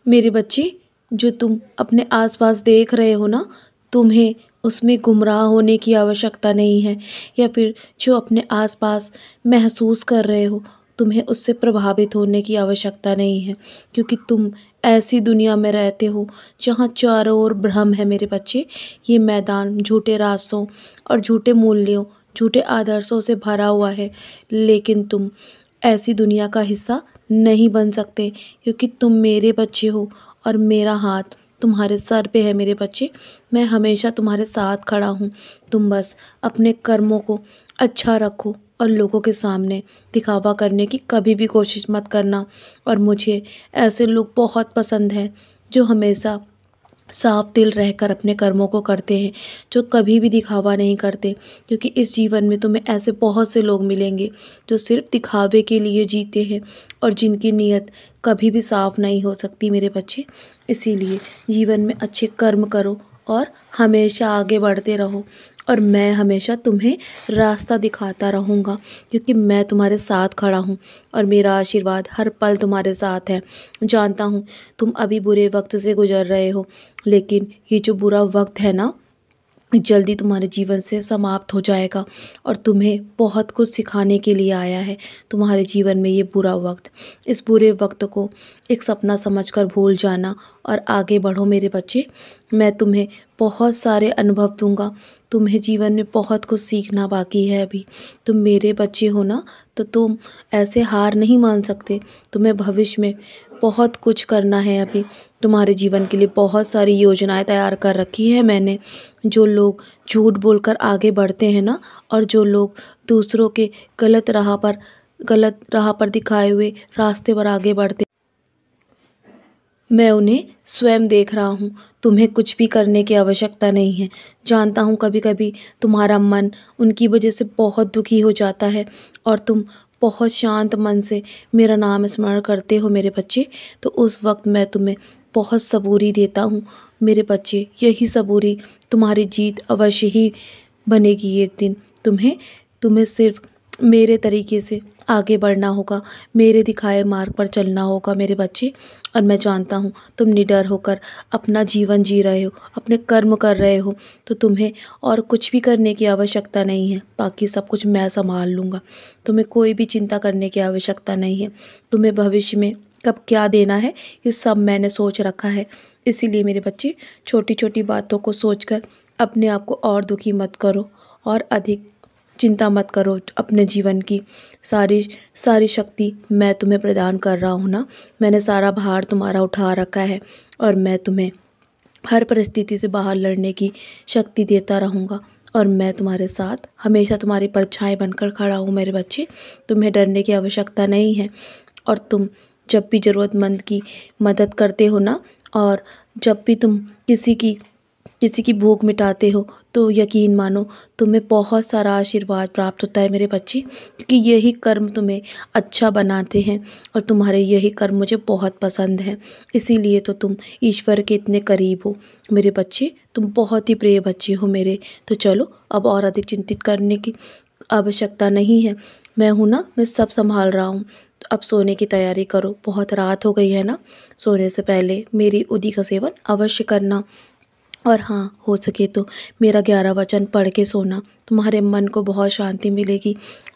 मेरे बच्चे, जो तुम अपने आसपास देख रहे हो ना, तुम्हें उसमें गुमराह होने की आवश्यकता नहीं है, या फिर जो अपने आसपास महसूस कर रहे हो, तुम्हें उससे प्रभावित होने की आवश्यकता नहीं है, क्योंकि तुम ऐसी दुनिया में रहते हो जहाँ चारों ओर भ्रम है मेरे बच्चे। ये मैदान झूठे रास्तों और झूठे मूल्यों, झूठे आदर्शों से भरा हुआ है, लेकिन तुम ऐसी दुनिया का हिस्सा नहीं बन सकते, क्योंकि तुम मेरे बच्चे हो और मेरा हाथ तुम्हारे सर पे है मेरे बच्चे। मैं हमेशा तुम्हारे साथ खड़ा हूँ। तुम बस अपने कर्मों को अच्छा रखो और लोगों के सामने दिखावा करने की कभी भी कोशिश मत करना। और मुझे ऐसे लोग बहुत पसंद हैं जो हमेशा साफ दिल रहकर अपने कर्मों को करते हैं, जो कभी भी दिखावा नहीं करते, क्योंकि इस जीवन में तुम्हें ऐसे बहुत से लोग मिलेंगे जो सिर्फ दिखावे के लिए जीते हैं और जिनकी नीयत कभी भी साफ नहीं हो सकती मेरे बच्चे। इसीलिए जीवन में अच्छे कर्म करो और हमेशा आगे बढ़ते रहो, और मैं हमेशा तुम्हें रास्ता दिखाता रहूँगा, क्योंकि मैं तुम्हारे साथ खड़ा हूँ और मेरा आशीर्वाद हर पल तुम्हारे साथ है। जानता हूँ तुम अभी बुरे वक्त से गुजर रहे हो, लेकिन ये जो बुरा वक्त है ना, जल्दी तुम्हारे जीवन से समाप्त हो जाएगा और तुम्हें बहुत कुछ सिखाने के लिए आया है तुम्हारे जीवन में ये बुरा वक्त। इस बुरे वक्त को एक सपना समझकर भूल जाना और आगे बढ़ो मेरे बच्चे। मैं तुम्हें बहुत सारे अनुभव दूंगा। तुम्हें जीवन में बहुत कुछ सीखना बाकी है अभी। तुम मेरे बच्चे हो ना, तो तुम ऐसे हार नहीं मान सकते। तुम्हें भविष्य में बहुत कुछ करना है अभी। तुम्हारे जीवन के लिए बहुत सारी योजनाएं तैयार कर रखी है मैंने। जो लोग झूठ बोलकर आगे बढ़ते हैं ना, और जो लोग दूसरों के गलत राह पर दिखाए हुए रास्ते पर आगे बढ़ते, मैं उन्हें स्वयं देख रहा हूँ। तुम्हें कुछ भी करने की आवश्यकता नहीं है। जानता हूँ कभी कभी तुम्हारा मन उनकी वजह से बहुत दुखी हो जाता है और तुम बहुत शांत मन से मेरा नाम स्मरण करते हो मेरे बच्चे। तो उस वक्त मैं तुम्हें बहुत सबूरी देता हूँ मेरे बच्चे। यही सबूरी तुम्हारी जीत अवश्य ही बनेगी एक दिन। तुम्हें तुम्हें सिर्फ मेरे तरीके से आगे बढ़ना होगा, मेरे दिखाए मार्ग पर चलना होगा मेरे बच्चे। और मैं जानता हूँ तुम निडर होकर अपना जीवन जी रहे हो, अपने कर्म कर रहे हो, तो तुम्हें और कुछ भी करने की आवश्यकता नहीं है। बाकी सब कुछ मैं संभाल लूँगा। तुम्हें कोई भी चिंता करने की आवश्यकता नहीं है। तुम्हें भविष्य में कब क्या देना है ये सब मैंने सोच रखा है। इसीलिए मेरे बच्चे, छोटी छोटी बातों को सोचकर अपने आप को और दुखी मत करो और अधिक चिंता मत करो। अपने जीवन की सारी सारी शक्ति मैं तुम्हें प्रदान कर रहा हूँ ना। मैंने सारा भार तुम्हारा उठा रखा है और मैं तुम्हें हर परिस्थिति से बाहर लड़ने की शक्ति देता रहूँगा। और मैं तुम्हारे साथ हमेशा तुम्हारी परछाई बनकर खड़ा हूँ मेरे बच्चे। तुम्हें डरने की आवश्यकता नहीं है। और तुम जब भी ज़रूरतमंद की मदद करते हो ना, और जब भी तुम किसी की भूख मिटाते हो, तो यकीन मानो तुम्हें बहुत सारा आशीर्वाद प्राप्त होता है मेरे बच्चे, क्योंकि यही कर्म तुम्हें अच्छा बनाते हैं और तुम्हारे यही कर्म मुझे बहुत पसंद है। इसीलिए तो तुम ईश्वर के इतने करीब हो मेरे बच्चे। तुम बहुत ही प्रिय बच्चे हो मेरे। तो चलो, अब और अधिक चिंतित करने की आवश्यकता नहीं है। मैं हूँ ना, मैं सब संभाल रहा हूँ। तो अब सोने की तैयारी करो, बहुत रात हो गई है ना। सोने से पहले मेरी उदी का सेवन अवश्य करना, और हाँ, हो सके तो मेरा 11 वचन पढ़ के सोना। तुम्हारे मन को बहुत शांति मिलेगी।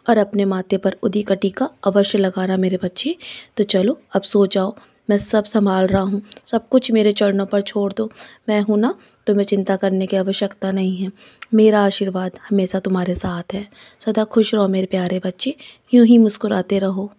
और अपने माथे पर उदी का टीका अवश्य लगाना मेरे बच्चे। तो चलो, अब सो जाओ। मैं सब संभाल रहा हूँ। सब कुछ मेरे चरणों पर छोड़ दो। मैं हूँ ना, तुम्हें चिंता करने की आवश्यकता नहीं है। मेरा आशीर्वाद हमेशा तुम्हारे साथ है। सदा खुश रहो मेरे प्यारे बच्चे। यूं ही मुस्कुराते रहो।